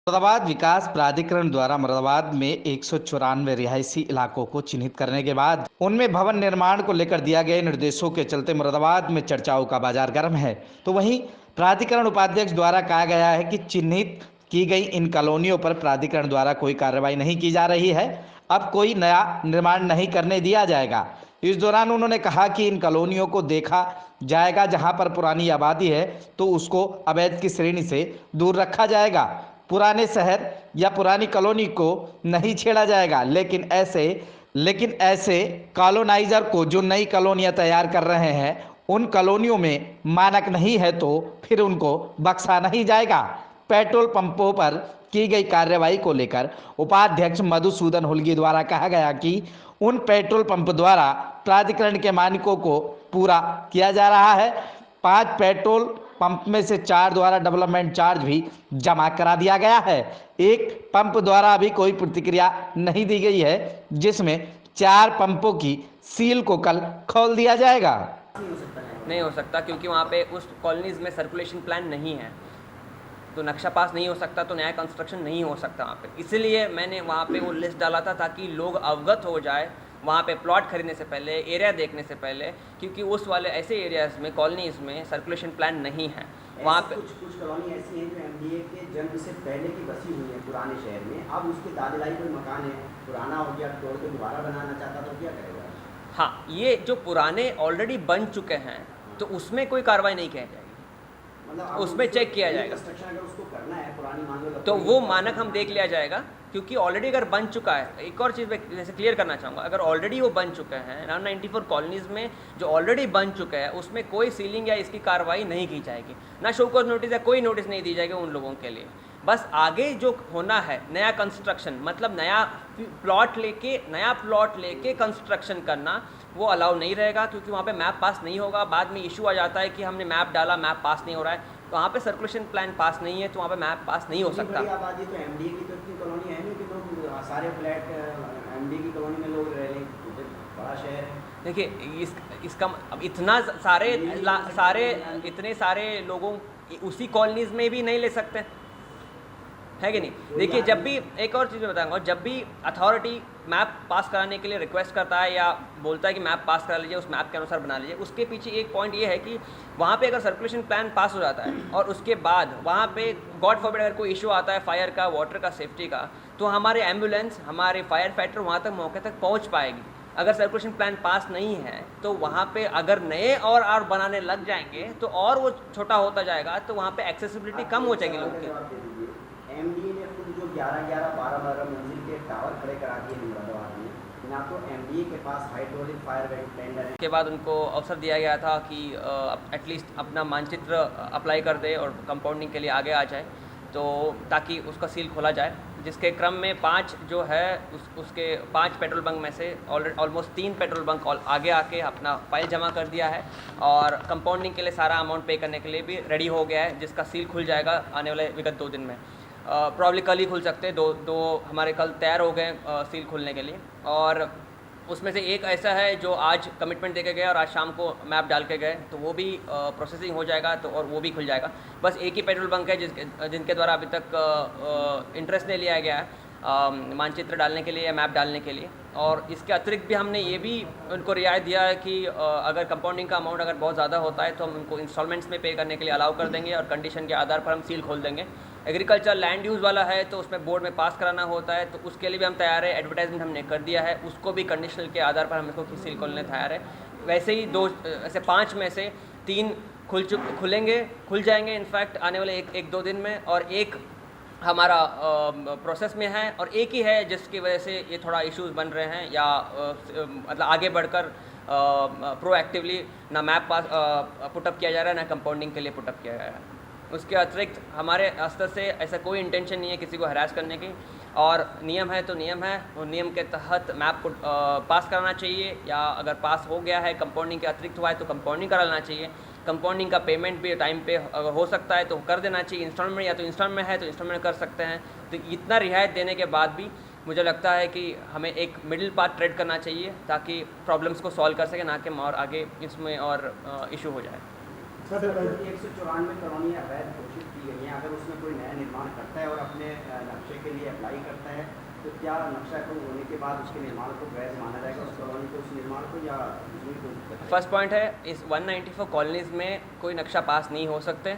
मुरादाबाद विकास प्राधिकरण द्वारा मुरादाबाद में 194 रिहायशी इलाकों को चिन्हित करने के बाद उनमें भवन निर्माण को लेकर दिया गए निर्देशों के चलते मुरादाबाद में चर्चाओं का बाजार गर्म है। तो वहीं प्राधिकरण उपाध्यक्ष द्वारा कहा गया है कि चिन्हित की गई इन कॉलोनियों पर प्राधिकरण द्वारा कोई कार्रवाई नहीं की जा रही है। अब कोई नया निर्माण नहीं करने दिया जाएगा। इस दौरान उन्होंने कहा कि इन कॉलोनियों को देखा जाएगा, जहां पर पुरानी आबादी है तो उसको अवैध की श्रेणी से दूर रखा जाएगा। पुराने शहर या पुरानी कॉलोनी को नहीं छेड़ा जाएगा, लेकिन ऐसे कॉलोनाइजर को जो नई कॉलोनियां तैयार कर रहे हैं उन कॉलोनियों में मानक नहीं है तो फिर उनको बख्शा नहीं जाएगा। पेट्रोल पंपों पर की गई कार्रवाई को लेकर उपाध्यक्ष मधुसूदन हुल्गी द्वारा कहा गया कि उन पेट्रोल पंप द्वारा प्राधिकरण के मानकों को पूरा किया जा रहा है। 5 पेट्रोल पंप में से 4 द्वारा डेवलपमेंट चार्ज भी जमा करा दिया गया है। एक पंप द्वारा अभी कोई प्रतिक्रिया नहीं दी गई है, जिसमें 4 पंपों की सील को कल खोल दिया जाएगा। नहीं हो सकता क्योंकि वहाँ पे उस कॉलोनीज़ में सर्कुलेशन प्लान नहीं है, तो नक्शा पास नहीं हो सकता, तो नया कंस्ट्रक्शन नहीं हो सकता वहाँ पे। इसीलिए मैंने वहाँ पे वो लिस्ट डाला था ताकि लोग अवगत हो जाए वहाँ पे प्लॉट खरीदने से पहले, एरिया देखने से पहले, क्योंकि उस वाले ऐसे एरियाज़ में, कॉलोनीज़ में सर्कुलेशन प्लान नहीं है वहाँ पे। कुछ कॉलोनी ऐसी हैं जो एमडीए के जन्म से पहले की बसी हुई है पुराने शहर में। अब उसके दादलाई कोई मकान है, पुराना हो गया, तोड़ के दोबारा बनाना चाहता तो क्या करेगा? हाँ, ये जो पुराने ऑलरेडी बन चुके हैं तो उसमें कोई कार्रवाई नहीं की जाएगी, मतलब उसमें चेक किया जाएगा। अगर उसको करना है पुरानी मान लो तो वो मानक हम देख लिया जाएगा, क्योंकि ऑलरेडी अगर बन चुका है। एक और चीज़ मैं जैसे क्लियर करना चाहूँगा, अगर ऑलरेडी वो बन चुका है, अराउंड 94 कॉलोनीज़ में जो ऑलरेडी बन चुका है उसमें कोई सीलिंग या इसकी कार्रवाई नहीं की जाएगी, ना शो कॉज नोटिस या कोई नोटिस नहीं दी जाएगी उन लोगों के लिए। बस आगे जो होना है नया कंस्ट्रक्शन, मतलब नया प्लॉट लेके कंस्ट्रक्शन करना, वो अलाउ नहीं रहेगा, क्योंकि वहाँ पे मैप पास नहीं होगा। बाद में इशू आ जाता है कि हमने मैप डाला, मैप पास नहीं हो रहा है, तो वहाँ पे सर्कुलेशन प्लान पास नहीं है, तो वहाँ पे मैप पास नहीं हो सकता। आबादी तो एमडीए की तो इतनी कॉलोनी है नहीं कि लोग सारे फ्लैट एमडीए की कॉलोनी में लोग रह लें, बड़ा शहर है। देखिए इसका अब इतने सारे लोगों उसी कॉलोनीज़ में भी नहीं ले सकते, है कि नहीं? देखिए, जब भी एक और चीज़ मैं बताऊंगा, जब भी अथॉरिटी मैप पास कराने के लिए रिक्वेस्ट करता है या बोलता है कि मैप पास करा लीजिए, उस मैप के अनुसार बना लीजिए, उसके पीछे एक पॉइंट ये है कि वहाँ पे अगर सर्कुलेशन प्लान पास हो जाता है और उसके बाद वहाँ पे गॉड फॉरबिड अगर कोई इशू आता है फायर का, वाटर का, सेफ्टी का, तो हमारे एम्बुलेंस, हमारे फायर फाइटर वहाँ तक मौके तक पहुँच पाएगी। अगर सर्कुलेशन प्लान पास नहीं है तो वहाँ पे अगर नए और बनाने लग जाएंगे तो और वो छोटा होता जाएगा, तो वहाँ पे एक्सेसिबिलिटी कम हो जाएगी लोग की। एमडीए ने खुद जो 11-11, 12-12 मंजिल के टावर खड़े करा दिए मुरादाबाद में, ना तो एमडीए के पास हाइड्रोलिक फायर टेंडर है। के बाद उनको अवसर दिया गया था कि एटलीस्ट अपना मानचित्र अप्लाई कर दे और कंपाउंडिंग के लिए आगे आ जाए, तो ताकि उसका सील खोला जाए, जिसके क्रम में 5 जो है उसके 5 पेट्रोल बंक में से ऑलमोस्ट 3 पेट्रोल बंक आगे आके अपना फाइल जमा कर दिया है और कंपाउंडिंग के लिए सारा अमाउंट पे करने के लिए भी रेडी हो गया है, जिसका सील खुल जाएगा आने वाले विगत 2 दिन में। प्रॉब्ली कल ही खुल सकते हैं, दो हमारे कल तैयार हो गए सील खुलने के लिए। और उसमें से एक ऐसा है जो आज कमिटमेंट दे के गए और आज शाम को मैप डाल के गए, तो वो भी प्रोसेसिंग हो जाएगा, तो और वो भी खुल जाएगा। बस एक ही पेट्रोल बंक है जिनके द्वारा अभी तक इंटरेस्ट नहीं लिया गया है मानचित्र डालने के लिए या मैप डालने के लिए। और इसके अतिरिक्त भी हमने ये भी उनको रियायत दिया है कि अगर कंपाउंडिंग का अमाउंट अगर बहुत ज़्यादा होता है तो हम उनको इंस्टॉलमेंट्स में पे करने के लिए अलाउ कर देंगे और कंडीशन के आधार पर हम सील खोल देंगे। एग्रीकल्चर लैंड यूज़ वाला है तो उसमें बोर्ड में पास कराना होता है, तो उसके लिए भी हम तैयार है, एडवर्टाइजमेंट हमने कर दिया है, उसको भी कंडीशनल के आधार पर हम इसको सील खोलने तैयार है। वैसे ही ऐसे 5 में से 3 खुल जाएंगे इनफैक्ट आने वाले 1-2 दिन में, और एक हमारा प्रोसेस में है, और एक ही है जिसकी वजह से ये थोड़ा इश्यूज बन रहे हैं, या मतलब आगे बढ़कर प्रोएक्टिवली ना मैप पास पुटअप किया जा रहा है, ना कंपाउंडिंग के लिए पुटअप किया जा रहा है। उसके अतिरिक्त हमारे स्तर से ऐसा कोई इंटेंशन नहीं है किसी को हरास करने की, और नियम है तो नियम है, वो नियम के तहत मैप को पास कराना चाहिए, या अगर पास हो गया है कंपाउंडिंग के अतिरिक्त हुआ है तो कंपाउंडिंग कराना चाहिए। कंपाउंडिंग का पेमेंट भी टाइम पे अगर हो सकता है तो कर देना चाहिए, इंस्टॉलमेंट या तो इंस्टॉलमेंट है तो इंस्टॉलमेंट कर सकते हैं। तो इतना रियायत देने के बाद भी मुझे लगता है कि हमें एक मिडिल पाथ ट्रेड करना चाहिए ताकि प्रॉब्लम्स को सॉल्व कर सकें, ना कि और आगे इसमें और इशू हो जाए। सर 194 कॉलोनियाँ अवैध घोषित की गई हैं, अगर उसमें कोई नया निर्माण करता है और अपने नक्शे के लिए अप्लाई करता है तो क्या नक्शा अप्रूव होने के बाद उसके निर्माण को वैध माना जाएगा, उस कॉलोनी को, उस निर्माण को, या उसमें कोई दिक्कत है? फर्स्ट पॉइंट है, इस 194 कॉलोनीज़ में कोई नक्शा पास नहीं हो सकते।